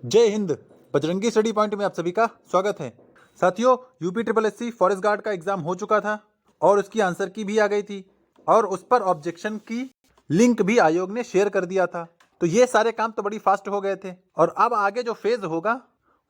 जय Hind. Bajrangi study point में आप सभी का स्वागत है। साथियों, UP triple SC forest guard का एग्जाम हो चुका था और उसकी आंसर की भी आ गई थी और उस पर ऑब्जेक्शन की लिंक भी आयोग ने शेयर कर दिया था। तो ये सारे काम तो बड़ी फास्ट हो गए थे और अब आगे जो फेज होगा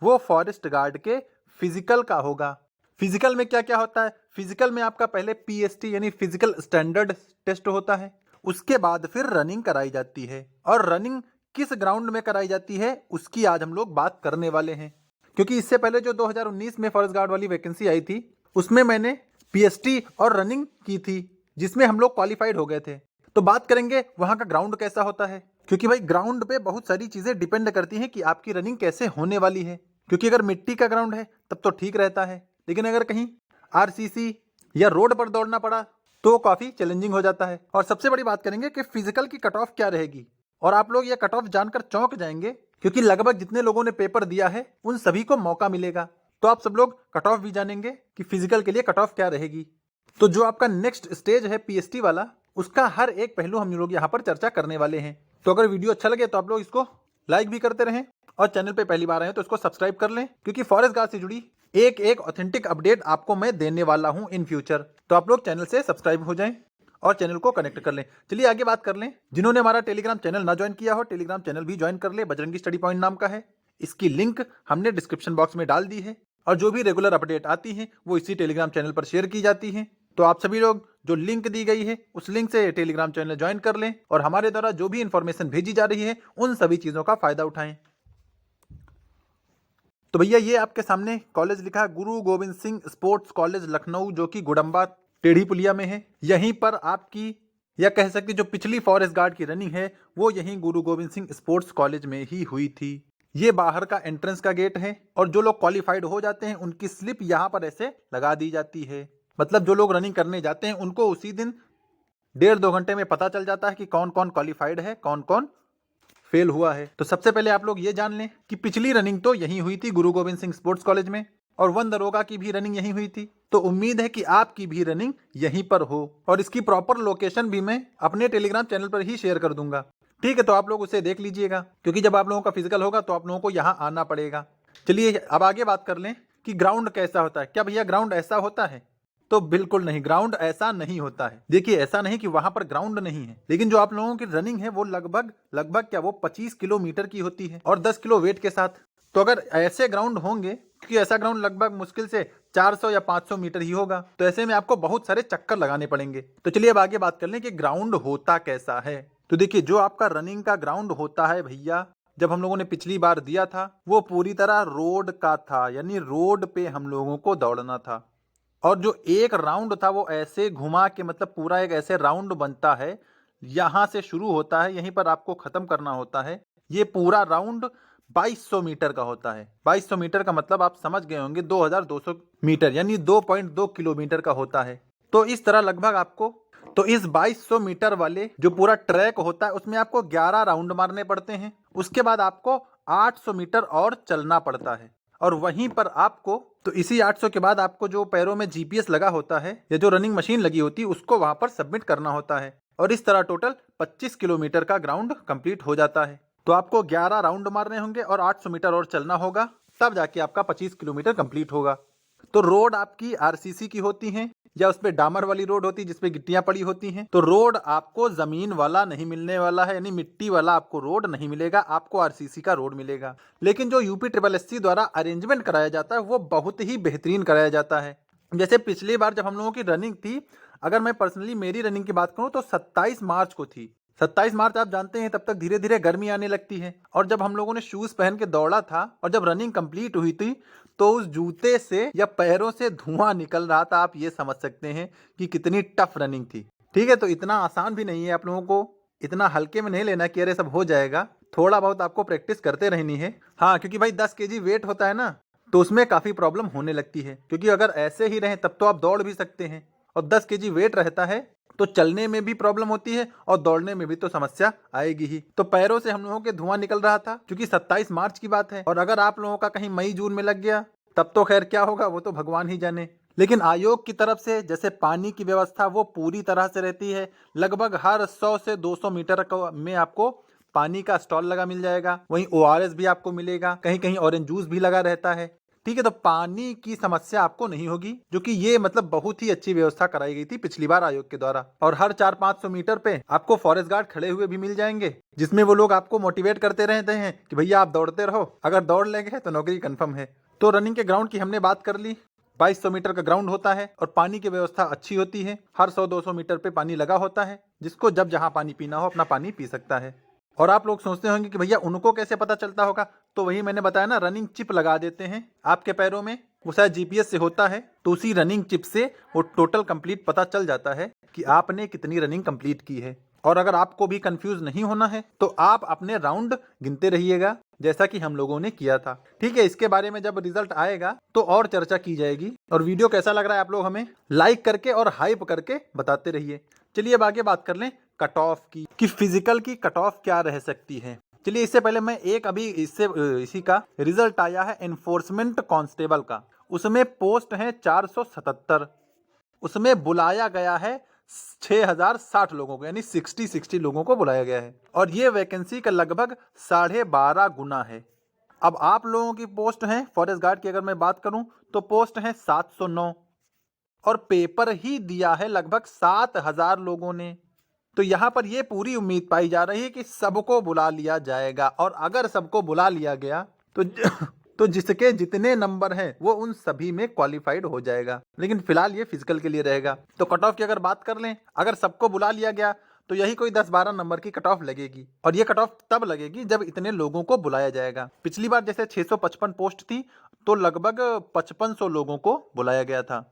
वो फॉरेस्ट गार्ड के फिजिकल का होगा। फिजिकल में क्या क्या होता है? फिजिकल में आपका पहले पीएसटी यानी फिजिकल स्टैंडर्ड टेस्ट होता है, उसके बाद फिर रनिंग कराई जाती है और रनिंग किस ग्राउंड में कराई जाती है उसकी आज हम लोग बात करने वाले हैं। क्योंकि इससे पहले जो 2019 में फॉरेस्ट गार्ड वाली वैकेंसी आई थी उसमें मैंने पीएसटी और रनिंग की थी जिसमें हम लोग क्वालिफाइड हो गए थे। तो बात करेंगे वहां का ग्राउंड कैसा होता है, क्योंकि भाई ग्राउंड पे बहुत सारी चीजें डिपेंड करती हैं कि आपकी रनिंग कैसे होने वाली है। क्योंकि अगर मिट्टी का ग्राउंड है तब तो ठीक रहता है, लेकिन अगर कहीं आरसीसी या रोड पर दौड़ना पड़ा तो काफी चैलेंजिंग हो जाता है। और सबसे बड़ी बात करेंगे कि फिजिकल की कट ऑफ क्या रहेगी, और आप लोग ये कट ऑफ जानकर चौंक जाएंगे क्योंकि लगभग जितने लोगों ने पेपर दिया है उन सभी को मौका मिलेगा। तो आप सब लोग कट ऑफ भी जानेंगे कि फिजिकल के लिए कट ऑफ क्या रहेगी। तो जो आपका नेक्स्ट स्टेज है पीएसटी वाला, उसका हर एक पहलू हम लोग यहाँ पर चर्चा करने वाले हैं। तो अगर वीडियो अच्छा लगे तो आप लोग इसको लाइक भी करते रहें और चैनल पे पहली बार आए तो इसको सब्सक्राइब कर लें, क्योंकि फॉरेस्ट गार्ड से जुड़ी एक एक ऑथेंटिक अपडेट आपको मैं देने वाला हूं इन फ्यूचर। तो आप लोग चैनल से सब्सक्राइब हो जाएं और चैनल को कनेक्ट कर लें। चलिए आगे बात कर लें। जिन्होंने हमारा टेलीग्राम चैनल ना ज्वाइन किया हो, टेलीग्राम चैनल भी ज्वाइन कर ले। बजरंगी स्टडी पॉइंट नाम का है, इसकी लिंक हमने डिस्क्रिप्शन बॉक्स में डाल दी है और जो भी रेगुलर अपडेट आती है वो इसी टेलीग्राम चैनल पर शेयर की जाती है। तो आप सभी लोग जो लिंक दी गई है उस लिंक से टेलीग्राम चैनल ज्वाइन कर लें और हमारे द्वारा जो भी इंफॉर्मेशन भेजी जा रही है उन सभी चीजों का फायदा उठाएं। तो भैया ये आपके सामने कॉलेज लिखा है गुरु गोविंद सिंह स्पोर्ट्स कॉलेज लखनऊ, जो कि गुडम्बा टेढ़ी पुलिया में है। यहीं पर आपकी या कह सकते जो पिछली फॉरेस्ट गार्ड की रनिंग है वो यहीं गुरु गोविंद सिंह स्पोर्ट्स कॉलेज में ही हुई थी। ये बाहर का एंट्रेंस का गेट है और जो लोग क्वालिफाइड हो जाते हैं उनकी स्लिप यहाँ पर ऐसे लगा दी जाती है। मतलब जो लोग रनिंग करने जाते हैं उनको उसी दिन 1.5-2 घंटे में पता चल जाता है कि कौन कौन क्वालिफाइड है, कौन कौन फेल हुआ है। तो सबसे पहले आप लोग ये जान लें कि पिछली रनिंग तो यहीं हुई थी गुरु गोविंद सिंह स्पोर्ट्स कॉलेज में, और वन दरोगा की भी रनिंग यहीं हुई थी। तो उम्मीद है कि आपकी भी रनिंग यहीं पर हो और इसकी प्रॉपर लोकेशन भी मैं अपने टेलीग्राम चैनल पर ही शेयर कर दूंगा। ठीक है, तो आप लोग उसे देख लीजिएगा, क्योंकि जब आप लोगों का फिजिकल होगा तो आप लोगों को यहाँ आना पड़ेगा। चलिए अब आगे बात कर लें कि ग्राउंड कैसा होता है। क्या भैया ग्राउंड ऐसा होता है? तो बिल्कुल नहीं, ग्राउंड ऐसा नहीं होता है। देखिए ऐसा नहीं कि वहां पर ग्राउंड नहीं है, लेकिन जो आप लोगों की रनिंग है वो लगभग लगभग क्या वो 25 किलोमीटर की होती है और 10 किलो वेट के साथ। तो अगर ऐसे ग्राउंड होंगे, क्योंकि ऐसा ग्राउंड लगभग मुश्किल से 400 या 500 मीटर ही होगा, तो ऐसे में आपको बहुत सारे चक्कर लगाने पड़ेंगे। तो चलिए अब आगे बात कर लें कि ग्राउंड होता कैसा है। तो देखिए जो आपका रनिंग का ग्राउंड होता है भैया, जब हम लोगों ने पिछली बार दिया था वो पूरी तरह रोड का था, यानी रोड पे हम लोगों को दौड़ना था। और जो एक राउंड था वो ऐसे घुमा के, मतलब पूरा एक ऐसे राउंड बनता है, यहां से शुरू होता है यहीं पर आपको खत्म करना होता है। ये पूरा राउंड 2200 मीटर का होता है। 2200 मीटर का मतलब आप समझ गए होंगे 2200 मीटर यानी 2.2 किलोमीटर का होता है। तो इस तरह लगभग आपको, तो इस 2200 मीटर वाले जो पूरा ट्रैक होता है उसमें आपको 11 राउंड मारने पड़ते हैं। उसके बाद आपको 800 मीटर और चलना पड़ता है और वहीं पर आपको, तो इसी 800 के बाद आपको जो पैरों में जीपीएस लगा होता है या जो रनिंग मशीन लगी होती है उसको वहां पर सबमिट करना होता है। और इस तरह टोटल 25 किलोमीटर का ग्राउंड कंप्लीट हो जाता है। तो आपको 11 राउंड मारने होंगे और 800 मीटर और चलना होगा, तब जाके आपका 25 किलोमीटर कंप्लीट होगा। तो रोड आपकी आरसीसी की होती है या उस पे डामर वाली रोड होती है जिसपे गिट्टियां पड़ी होती हैं। तो रोड आपको जमीन वाला नहीं मिलने वाला है, यानी मिट्टी वाला आपको रोड नहीं मिलेगा, आपको आरसीसी का रोड मिलेगा। लेकिन जो यूपी ट्रिपल एससी द्वारा अरेंजमेंट कराया जाता है वो बहुत ही बेहतरीन कराया जाता है। जैसे पिछली बार जब हम लोगों की रनिंग थी, अगर मैं पर्सनली मेरी रनिंग की बात करूं तो 27 मार्च को थी। 27 मार्च आप जानते हैं तब तक धीरे धीरे गर्मी आने लगती है, और जब हम लोगों ने शूज पहन के दौड़ा था और जब रनिंग कंप्लीट हुई थी तो उस जूते से या पैरों से धुआं निकल रहा था। आप ये समझ सकते हैं कि कितनी टफ रनिंग थी। ठीक है, तो इतना आसान भी नहीं है, आप लोगों को इतना हल्के में नहीं लेना कि अरे सब हो जाएगा। थोड़ा बहुत आपको प्रैक्टिस करते रहनी है। हाँ, क्योंकि भाई 10 केजी वेट होता है ना, तो उसमें काफी प्रॉब्लम होने लगती है। क्योंकि अगर ऐसे ही रहे तब तो आप दौड़ भी सकते हैं, और 10 केजी वेट रहता है तो चलने में भी प्रॉब्लम होती है और दौड़ने में भी तो समस्या आएगी ही। तो पैरों से हम लोगों के धुआं निकल रहा था, क्योंकि 27 मार्च की बात है। और अगर आप लोगों का कहीं मई जून में लग गया तब तो खैर क्या होगा वो तो भगवान ही जाने। लेकिन आयोग की तरफ से जैसे पानी की व्यवस्था वो पूरी तरह से रहती है। लगभग हर 100 से 200 मीटर में आपको पानी का स्टॉल लगा मिल जाएगा, वहीं ORS भी आपको मिलेगा, कहीं कहीं ऑरेंज जूस भी लगा रहता है। ठीक है, तो पानी की समस्या आपको नहीं होगी, जो कि ये मतलब बहुत ही अच्छी व्यवस्था कराई गई थी पिछली बार आयोग के द्वारा। और हर 400-500 मीटर पे आपको फॉरेस्ट गार्ड खड़े हुए भी मिल जाएंगे, जिसमें वो लोग आपको मोटिवेट करते रहते हैं कि भैया आप दौड़ते रहो, अगर दौड़ लेंगे तो नौकरी कंफर्म है। तो रनिंग के ग्राउंड की हमने बात कर ली। 2200 मीटर का ग्राउंड होता है और पानी की व्यवस्था अच्छी होती है। हर 100-200 मीटर पे पानी लगा होता है, जिसको जब जहां पानी पीना हो अपना पानी पी सकता है। और आप लोग सोचते होंगे कि भैया उनको कैसे पता चलता होगा, तो वही मैंने बताया ना, रनिंग चिप लगा देते हैं आपके पैरों में, वो शायद GPS से होता है, तो उसी रनिंग चिप से वो टोटल कंप्लीट पता चल जाता है कि आपने कितनी रनिंग कंप्लीट की है। और अगर आपको भी कंफ्यूज नहीं होना है तो आप अपने राउंड गिनते रहिएगा, जैसा कि हम लोगों ने किया था। ठीक है, इसके बारे में जब रिजल्ट आएगा तो और चर्चा की जाएगी। और वीडियो कैसा लग रहा है आप लोग हमें लाइक करके और हाइप करके बताते रहिए। चलिए अब आगे बात कर लें कट ऑफ की, कि फिजिकल की कट ऑफ क्या रह सकती है। चलिए इससे पहले मैं एक अभी इसी का रिजल्ट आया है एनफोर्समेंट कांस्टेबल का, उसमें पोस्ट है 477, उसमें बुलाया गया है 6060 लोगों को, यानी 60 लोगों को बुलाया गया है। और ये वैकेंसी का लगभग 12.5 गुना है। अब आप लोगों की पोस्ट है फॉरेस्ट गार्ड की अगर मैं बात करूं तो पोस्ट है 709, और पेपर ही दिया है लगभग 7000 लोगों ने। तो यहाँ पर यह पूरी उम्मीद पाई जा रही है कि सबको बुला लिया जाएगा, और अगर सबको बुला लिया गया तो जिसके जितने नंबर हैं वो उन सभी में क्वालिफाइड हो जाएगा। लेकिन फिलहाल ये फिजिकल के लिए रहेगा। तो कट ऑफ की अगर बात कर लें, अगर सबको बुला लिया गया तो यही कोई 10-12 नंबर की कट ऑफ लगेगी, और ये कट ऑफ तब लगेगी जब इतने लोगों को बुलाया जाएगा। पिछली बार जैसे 655 पोस्ट थी तो लगभग 5500 लोगों को बुलाया गया था।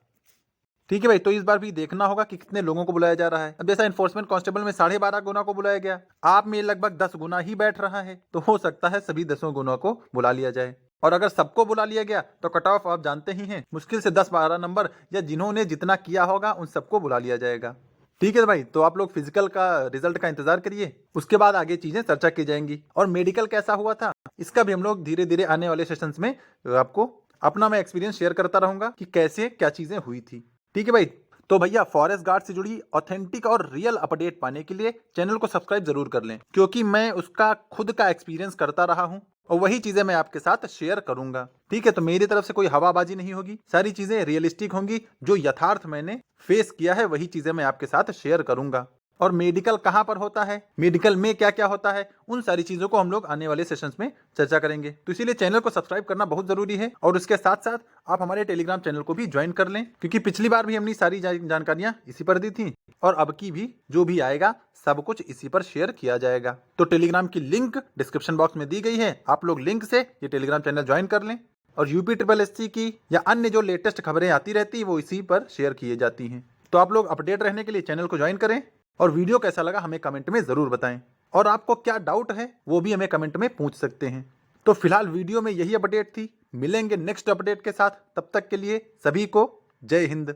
ठीक है भाई, तो इस बार भी देखना होगा कि कितने लोगों को बुलाया जा रहा है। अब जैसा इन्फोर्समेंट कांस्टेबल में 12.5 गुना को बुलाया गया, आप में लगभग 10 गुना ही बैठ रहा है, तो हो सकता है सभी 10 गुना को बुला लिया जाए। और अगर सबको बुला लिया गया तो कट ऑफ आप जानते ही हैं, मुश्किल से 10-12 नंबर, या जिन्होंने जितना किया होगा उन सबको बुला लिया जाएगा। ठीक है भाई, तो आप लोग फिजिकल का रिजल्ट का इंतजार करिए, उसके बाद आगे चीजें चर्चा की जाएंगी। और मेडिकल कैसा हुआ था इसका भी हम लोग धीरे धीरे आने वाले सेशंस में आपको अपना मैं एक्सपीरियंस शेयर करता रहूंगा कि कैसे क्या चीजें हुई थी। ठीक है भाई, तो भैया फॉरेस्ट गार्ड से जुड़ी ऑथेंटिक और रियल अपडेट पाने के लिए चैनल को सब्सक्राइब जरूर कर लें, क्योंकि मैं उसका खुद का एक्सपीरियंस करता रहा हूं और वही चीजें मैं आपके साथ शेयर करूंगा। ठीक है, तो मेरी तरफ से कोई हवाबाजी नहीं होगी, सारी चीजें रियलिस्टिक होंगी, जो यथार्थ मैंने फेस किया है वही चीजें मैं आपके साथ शेयर करूंगा। और मेडिकल कहां पर होता है, मेडिकल में क्या क्या होता है, उन सारी चीजों को हम लोग आने वाले सेशंस में चर्चा करेंगे। तो इसीलिए चैनल को सब्सक्राइब करना बहुत जरूरी है, और उसके साथ साथ आप हमारे टेलीग्राम चैनल को भी ज्वाइन कर लें, क्योंकि पिछली बार भी हमने सारी जानकारियां इसी पर दी थी, और अब की भी जो भी आएगा सब कुछ इसी पर शेयर किया जाएगा। तो टेलीग्राम की लिंक डिस्क्रिप्शन बॉक्स में दी गई है, आप लोग लिंक से ये टेलीग्राम चैनल ज्वाइन कर लें। और UP-SSC की या अन्य जो लेटेस्ट खबरें आती रहती है वो इसी पर शेयर किए जाती हैं। तो आप लोग अपडेट रहने के लिए चैनल को ज्वाइन करें, और वीडियो कैसा लगा हमें कमेंट में जरूर बताएं, और आपको क्या डाउट है वो भी हमें कमेंट में पूछ सकते हैं। तो फिलहाल वीडियो में यही अपडेट थी, मिलेंगे नेक्स्ट अपडेट के साथ, तब तक के लिए सभी को जय हिंद।